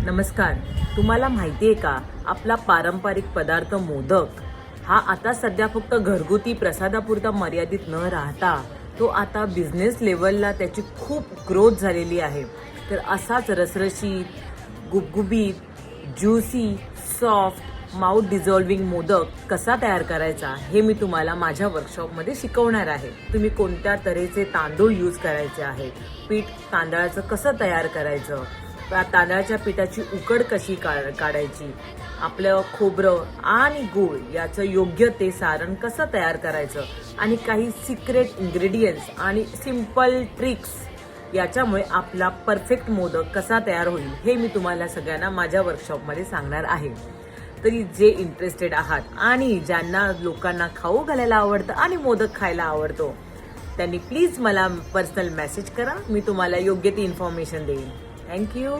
नमस्कार. तुम्हाला माहिती आहे का, आपला पारंपरिक पदार्थ मोदक हा आता सध्या फक्त घरगुती प्रसादापुरता मर्यादित न राहता तो आता बिझनेस लेवलला त्याची खूप ग्रोथ झालेली आहे. तर असाच रसरशीत, गुबगुबीत, ज्युसी, सॉफ्ट, माउथ डिझॉल्विंग मोदक कसा तयार करायचा हे मी तुम्हाला माझ्या वर्कशॉपमध्ये शिकवणार आहे. तुम्ही कोणत्या तऱ्हेचे तांदूळ यूज करायचे आहे, पीठ तांदळाचं कसं तयार करायचं, तांदळाच्या पिठाची उकड कशी काढायची, आपलं खोबरं आणि गूळ याचं योग्य ते सारण कसं तयार करायचं आणि काही सिक्रेट इन्ग्रेडियंट्स आणि सिंपल ट्रिक्स याच्यामुळे आपला परफेक्ट मोदक कसा तयार होईल हे मी तुम्हाला सगळ्यांना माझ्या वर्कशॉपमध्ये सांगणार आहे. तरी जे इंटरेस्टेड आहात आणि ज्यांना लोकांना खाऊ घालायला आवडतं आणि मोदक खायला आवडतो त्यांनी प्लीज मला पर्सनल मेसेज करा. मी तुम्हाला योग्य ती इन्फॉर्मेशन देईन. थँक्यू.